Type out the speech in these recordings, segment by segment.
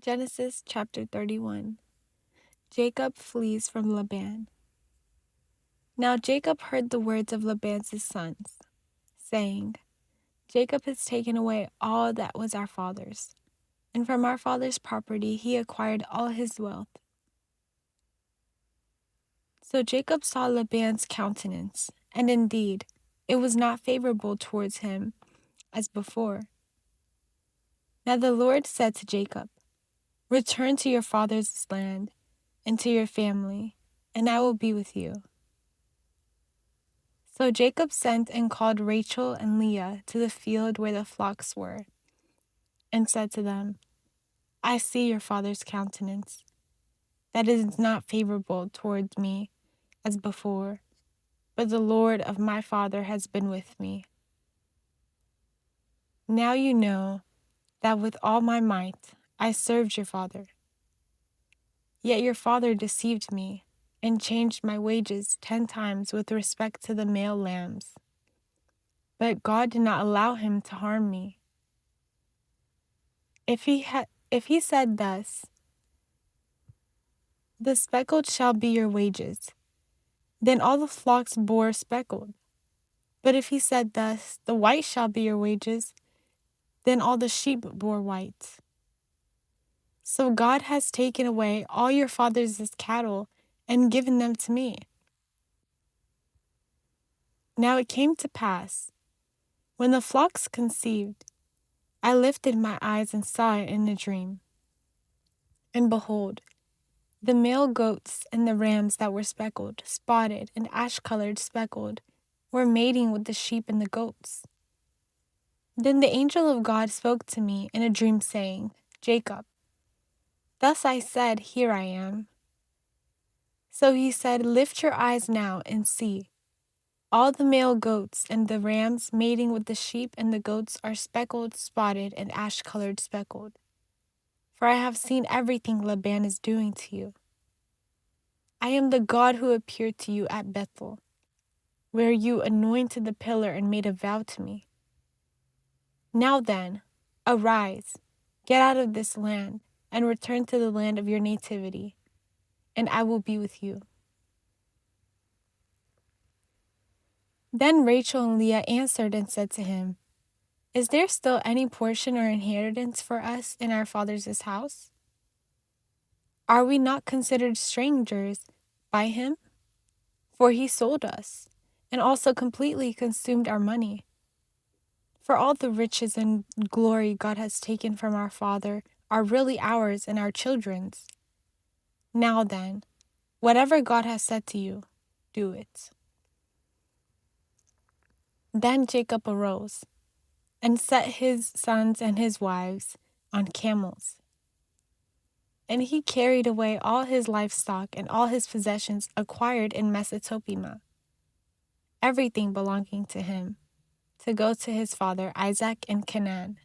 Genesis chapter 31. Jacob flees from Laban. Now Jacob heard the words of Laban's sons, saying, Jacob has taken away all that was our father's, and from our father's property he acquired all his wealth. So Jacob saw Laban's countenance, and indeed it was not favorable towards him as before. Now the Lord said to Jacob, Return to your father's land and to your family, and I will be with you. So Jacob sent and called Rachel and Leah to the field where the flocks were, and said to them, I see your father's countenance, that it is not favorable towards me as before, but the Lord of my father has been with me. Now you know that with all my might I served your father. Yet your father deceived me, and changed my wages 10 times with respect to the male lambs. But God did not allow him to harm me. If he said thus, The speckled shall be your wages, then all the flocks bore speckled. But if he said thus, The white shall be your wages, then all the sheep bore white. So God has taken away all your father's cattle and given them to me. Now it came to pass, when the flocks conceived, I lifted my eyes and saw it in a dream. And behold, the male goats and the rams that were speckled, spotted, and ash-colored speckled, were mating with the sheep and the goats. Then the angel of God spoke to me in a dream, saying, Jacob. Thus I said, Here I am. So he said, Lift your eyes now and see. All the male goats and the rams mating with the sheep and the goats are speckled, spotted, and ash-colored speckled. For I have seen everything Laban is doing to you. I am the God who appeared to you at Bethel, where you anointed the pillar and made a vow to me. Now then, arise, get out of this land, and return to the land of your nativity, and I will be with you. Then Rachel and Leah answered and said to him, Is there still any portion or inheritance for us in our father's house? Are we not considered strangers by him? For he sold us, and also completely consumed our money. For all the riches and glory God has taken from our father are really ours and our children's. Now then, whatever God has said to you, do it. Then Jacob arose and set his sons and his wives on camels. And he carried away all his livestock and all his possessions acquired in Mesopotamia, everything belonging to him, to go to his father Isaac in Canaan.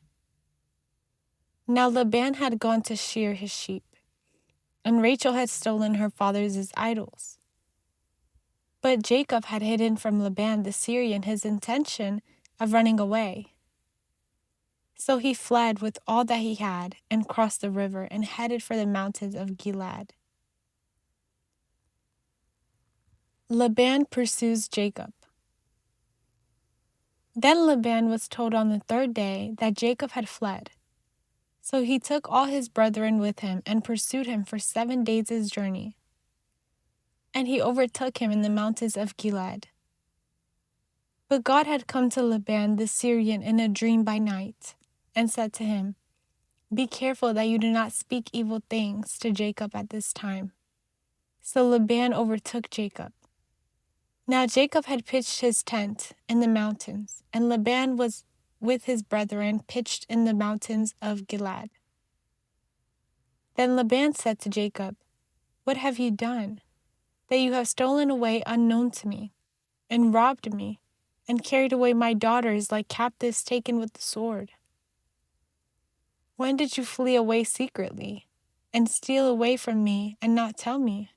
Now Laban had gone to shear his sheep, and Rachel had stolen her father's idols. But Jacob had hidden from Laban the Syrian his intention of running away. So he fled with all that he had and crossed the river and headed for the mountains of Gilead. Laban pursues Jacob. Then Laban was told on the 3rd day that Jacob had fled. So he took all his brethren with him and pursued him for 7 days' journey. And he overtook him in the mountains of Gilead. But God had come to Laban the Syrian in a dream by night, and said to him, Be careful that you do not speak evil things to Jacob at this time. So Laban overtook Jacob. Now Jacob had pitched his tent in the mountains, and Laban was with his brethren pitched in the mountains of Gilead. Then Laban said to Jacob, What have you done, that you have stolen away unknown to me, and robbed me, and carried away my daughters like captives taken with the sword? When did you flee away secretly, and steal away from me and not tell me?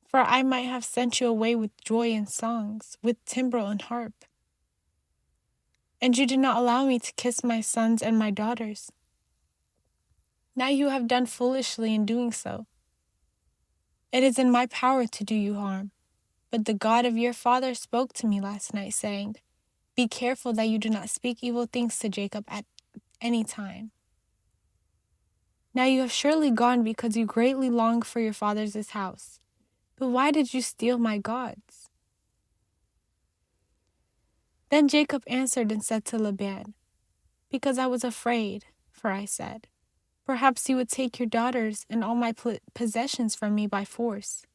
For I might have sent you away with joy and songs, with timbrel and harp. And you did not allow me to kiss my sons and my daughters. Now you have done foolishly in doing so. It is in my power to do you harm, but the God of your father spoke to me last night, saying, 'Be careful that you do not speak evil things to Jacob at any time.' Now you have surely gone because you greatly long for your father's house. But why did you steal my gods?" Then Jacob answered and said to Laban, "Because I was afraid, for I said, 'Perhaps you would take your daughters and all my possessions from me by force,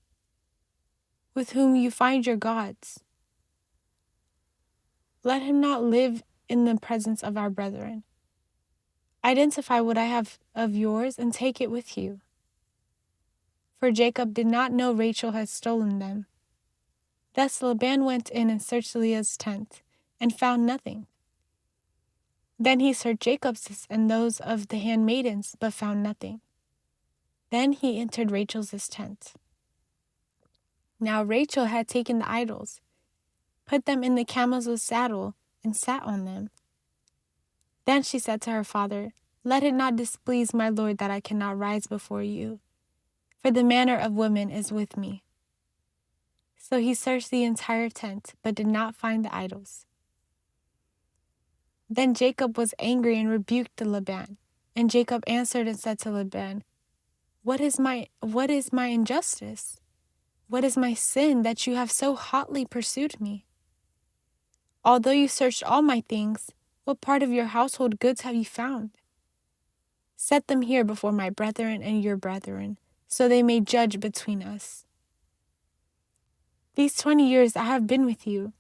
with whom you find your gods. Let him not live in the presence of our brethren. Identify what I have of yours and take it with you.' For Jacob did not know Rachel had stolen them. Thus Laban went in and searched Leah's tent, and found nothing. Then he searched Jacob's and those of the handmaidens, but found nothing. Then he entered Rachel's tent. Now Rachel had taken the idols, put them in the camel's saddle, and sat on them. Then she said to her father, 'Let it not displease my lord that I cannot rise before you, for the manner of women is with me.' So he searched the entire tent, but did not find the idols. Then Jacob was angry and rebuked Laban. And Jacob answered and said to Laban, What is my injustice? What is my sin that you have so hotly pursued me? Although you searched all my things, what part of your household goods have you found? Set them here before my brethren and your brethren, so they may judge between us. These 20 years I have been with you.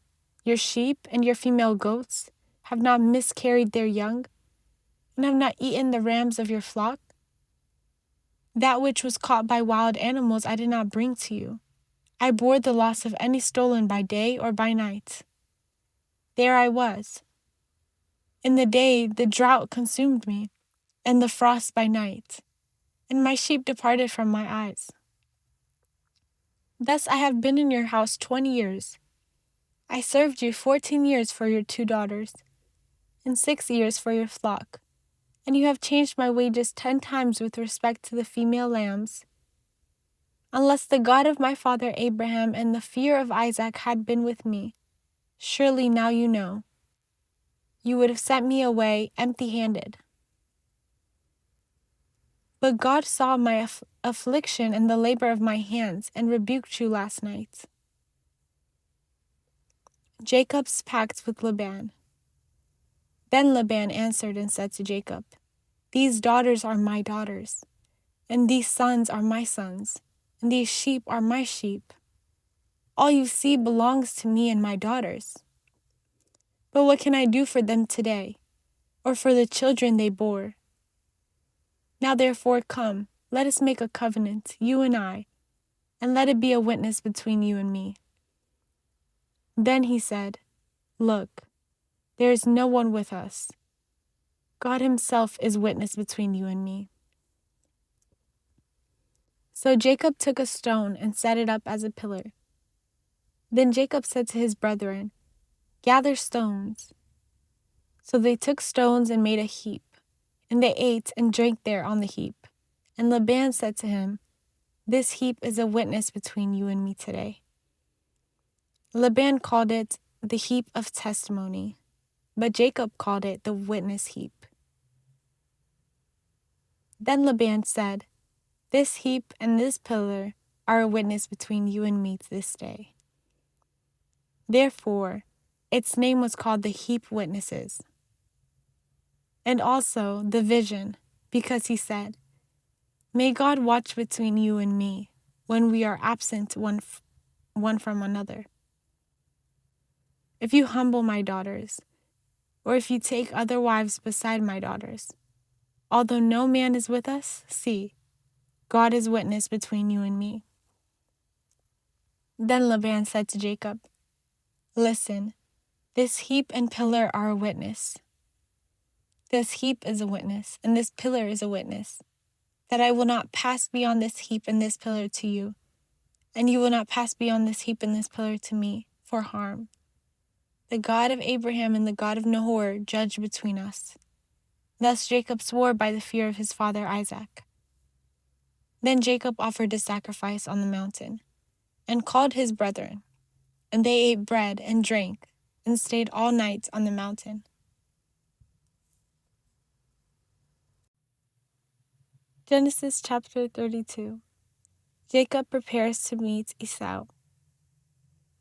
Your sheep and your female goats have not miscarried their young, and have not eaten the rams of your flock. That which was caught by wild animals I did not bring to you. I bore the loss of any stolen by day or by night. There I was. In the day the drought consumed me, and the frost by night, and my sheep departed from my eyes. Thus I have been in your house 20 years. I served you 14 years for your 2 daughters, and 6 years for your flock, and you have changed my wages 10 times with respect to the female lambs. Unless the God of my father Abraham and the fear of Isaac had been with me, surely now you know, you would have sent me away empty-handed. But God saw my affliction and the labor of my hands, and rebuked you last night." Jacob's pact with Laban. Then Laban answered and said to Jacob, "These daughters are my daughters, and these sons are my sons, and these sheep are my sheep. All you see belongs to me and my daughters. But what can I do for them today, or for the children they bore? Now therefore come, let us make a covenant, you and I, and let it be a witness between you and me." Then he said, "Look, there is no one with us. God himself is witness between you and me." So Jacob took a stone and set it up as a pillar. Then Jacob said to his brethren, "Gather stones." So they took stones and made a heap, and they ate and drank there on the heap. And Laban said to him, "This heap is a witness between you and me today." Laban called it the heap of testimony, but Jacob called it the witness heap. Then Laban said, "This heap and this pillar are a witness between you and me to this day." Therefore, its name was called the heap witnesses. And also the vision, because he said, "May God watch between you and me when we are absent one from another. If you humble my daughters, or if you take other wives beside my daughters, although no man is with us, see, God is witness between you and me." Then Laban said to Jacob, "Listen, this heap and pillar are a witness. This heap is a witness, and this pillar is a witness, that I will not pass beyond this heap and this pillar to you, and you will not pass beyond this heap and this pillar to me, for harm. The God of Abraham and the God of Nahor judge between us." Thus Jacob swore by the fear of his father Isaac. Then Jacob offered a sacrifice on the mountain, and called his brethren, and they ate bread and drank, and stayed all night on the mountain. Genesis chapter 32. Jacob prepares to meet Esau.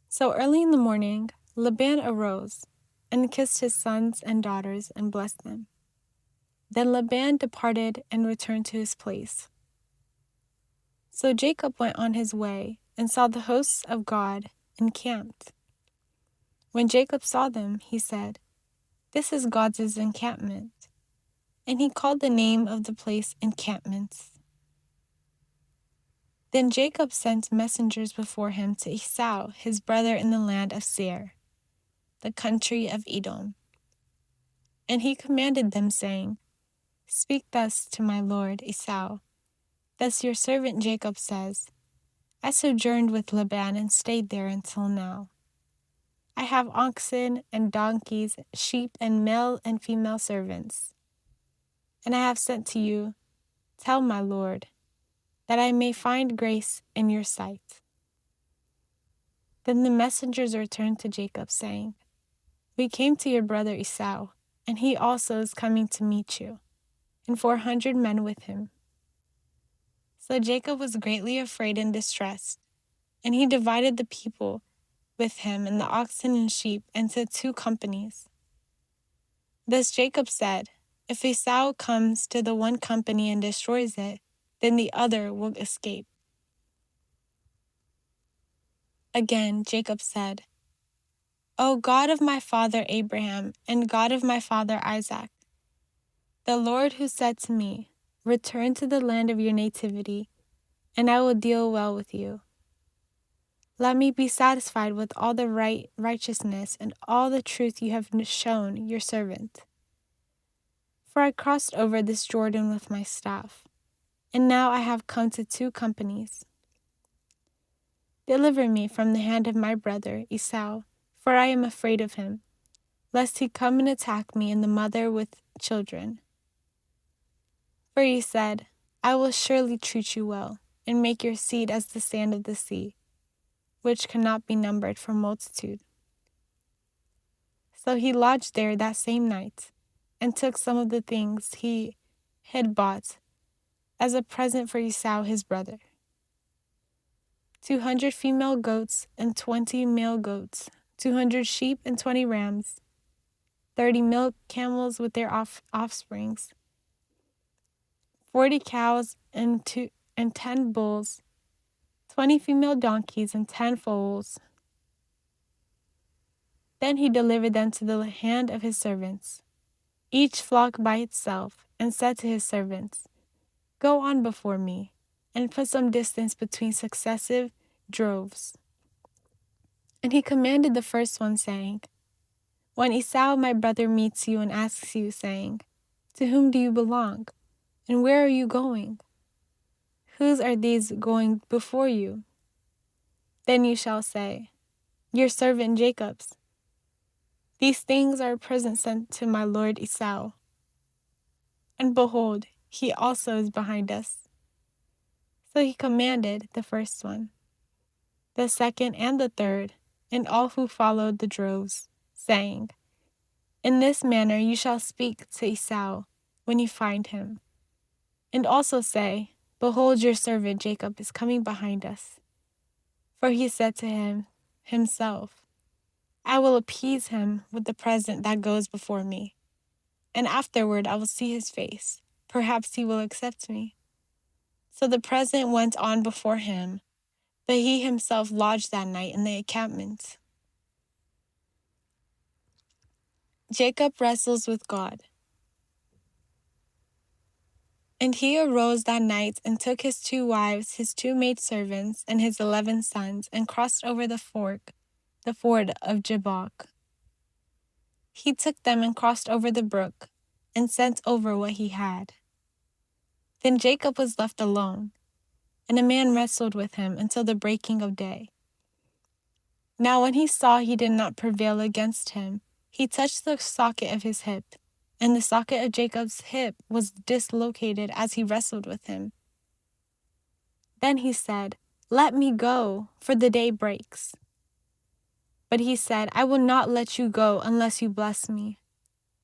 So early in the morning, Laban arose, and kissed his sons and daughters, and blessed them. Then Laban departed and returned to his place. So Jacob went on his way, and saw the hosts of God encamped. When Jacob saw them, he said, "This is God's encampment." And he called the name of the place Encampments. Then Jacob sent messengers before him to Esau, his brother, in the land of Seir, the country of Edom. And he commanded them, saying, "Speak thus to my lord Esau. Thus your servant Jacob says, I sojourned with Laban and stayed there until now. I have oxen and donkeys, sheep and male and female servants. And I have sent to you, tell my lord, that I may find grace in your sight." Then the messengers returned to Jacob, saying, "We came to your brother Esau, and he also is coming to meet you, and 400 men with him." So Jacob was greatly afraid and distressed, and he divided the people with him and the oxen and sheep into 2 companies. Thus Jacob said, "If Esau comes to the one company and destroys it, then the other will escape." Again Jacob said, "O God of my father Abraham and God of my father Isaac, the Lord who said to me, 'Return to the land of your nativity, and I will deal well with you,' let me be satisfied with all the righteousness and all the truth you have shown your servant. For I crossed over this Jordan with my staff, and now I have come to 2 companies. Deliver me from the hand of my brother Esau, for I am afraid of him, lest he come and attack me and the mother with children. For he said, I will surely treat you well, and make your seed as the sand of the sea, which cannot be numbered for multitude." So he lodged there that same night, and took some of the things he had bought as a present for Esau his brother: 200 female goats and 20 male goats, 200 sheep and 20 rams, 30 male camels with their offsprings, 40 cows and 10 bulls, 20 female donkeys and 10 foals. Then he delivered them to the hand of his servants, each flock by itself, and said to his servants, "Go on before me, and put some distance between successive droves." And he commanded the first one, saying, "When Esau my brother meets you and asks you, saying, 'To whom do you belong? And where are you going? Whose are these going before you?' Then you shall say, 'Your servant Jacob's. These things are a present sent to my lord Esau. And behold, he also is behind us.'" So he commanded the first one, the second and the third, and all who followed the droves, saying, "In this manner you shall speak to Esau when you find him, and also say, Behold, your servant Jacob is coming behind us. For he said to himself, I will appease him with the present that goes before me, and afterward I will see his face. Perhaps he will accept me." So the present went on before him, but he himself lodged that night in the encampment. Jacob wrestles with God. And he arose that night and took his 2 wives, his 2 maidservants, and his 11 sons, and crossed over the ford of Jabbok. He took them and crossed over the brook, and sent over what he had. Then Jacob was left alone, and a man wrestled with him until the breaking of day. Now when he saw he did not prevail against him, he touched the socket of his hip, and the socket of Jacob's hip was dislocated as he wrestled with him. Then he said, "Let me go, for the day breaks." But he said, "I will not let you go unless you bless me."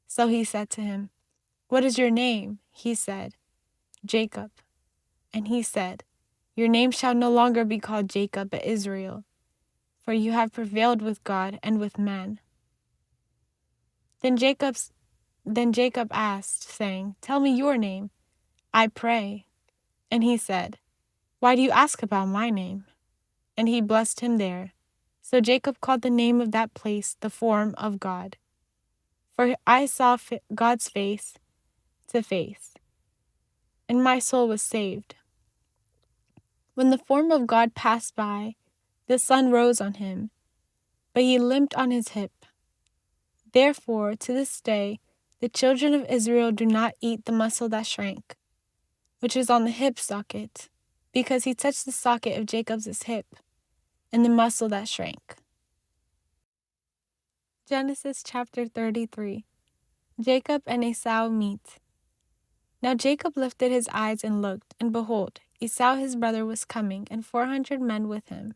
So he said to him, "What is your name?" He said, "Jacob." And he said, "Your name shall no longer be called Jacob, but Israel, for you have prevailed with God and with men." Then Jacob asked, saying, "Tell me your name, I pray." And he said, "Why do you ask about my name?" And he blessed him there. So Jacob called the name of that place the Form of God. For I saw God's face to face, and my soul was saved. When the form of God passed by, the sun rose on him, but he limped on his hip. Therefore, to this day, the children of Israel do not eat the muscle that shrank, which is on the hip socket, because he touched the socket of Jacob's hip, and the muscle that shrank. Genesis chapter 33. Jacob and Esau meet. Now Jacob lifted his eyes and looked, and behold, Esau his brother was coming, and 400 men with him.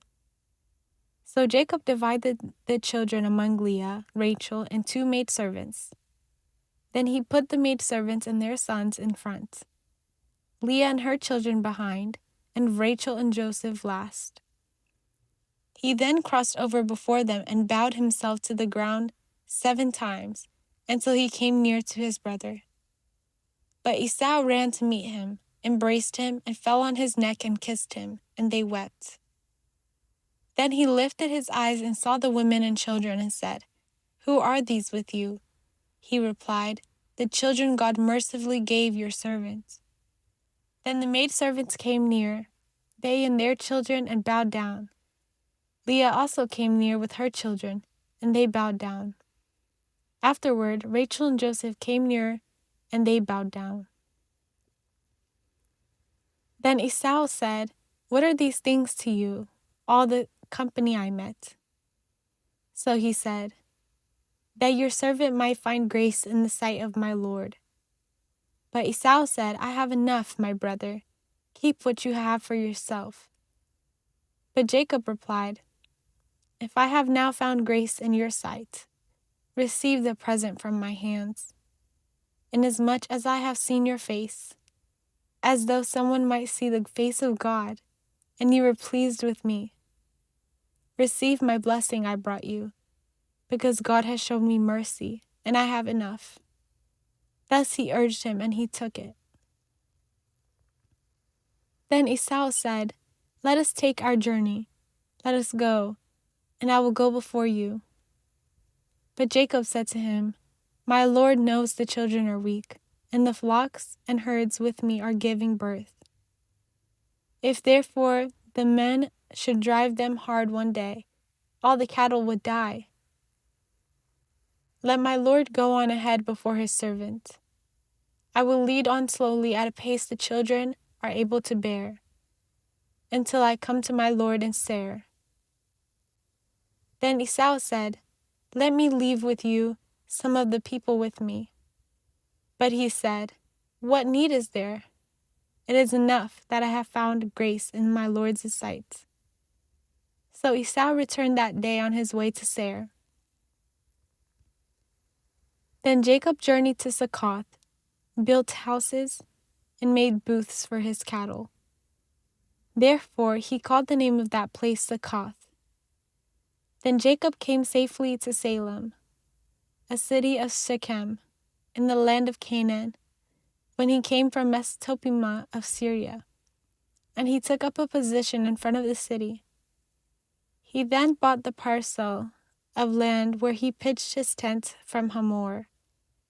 So Jacob divided the children among Leah, Rachel, and 2 maidservants. Then he put the maidservants and their sons in front, Leah and her children behind, and Rachel and Joseph last. He then crossed over before them and bowed himself to the ground 7 times, until he came near to his brother. But Esau ran to meet him, embraced him, and fell on his neck and kissed him, and they wept. Then he lifted his eyes and saw the women and children, and said, "Who are these with you?" He replied, "The children God mercifully gave your servants." Then the maidservants came near, they and their children, and bowed down. Leah also came near with her children, and they bowed down. Afterward, Rachel and Joseph came near, and they bowed down. Then Esau said, "What are these things to you, all the company I met?" So he said, "That your servant might find grace in the sight of my Lord." But Esau said, "I have enough, my brother. Keep what you have for yourself." But Jacob replied, "If I have now found grace in your sight, receive the present from my hands. Inasmuch as I have seen your face, as though someone might see the face of God, and you were pleased with me. Receive my blessing I brought you, because God has shown me mercy, and I have enough." Thus he urged him, and he took it. Then Esau said, "Let us take our journey. Let us go, and I will go before you." But Jacob said to him, "My Lord knows the children are weak, and the flocks and herds with me are giving birth. If therefore the men should drive them hard one day, all the cattle would die. Let my Lord go on ahead before his servant. I will lead on slowly at a pace the children are able to bear, until I come to my Lord in Seir." Then Esau said, "Let me leave with you some of the people with me." But he said, "What need is there? It is enough that I have found grace in my Lord's sight." So Esau returned that day on his way to Seir. Then Jacob journeyed to Succoth, built houses, and made booths for his cattle. Therefore he called the name of that place Succoth. Then Jacob came safely to Salem, a city of Shechem, in the land of Canaan, when he came from Mesopotamia of Syria, and he took up a position in front of the city. He then bought the parcel of land where he pitched his tent from Hamor,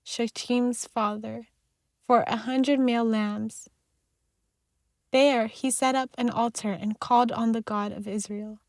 Shechem's father, for 100 male lambs. There he set up an altar and called on the God of Israel.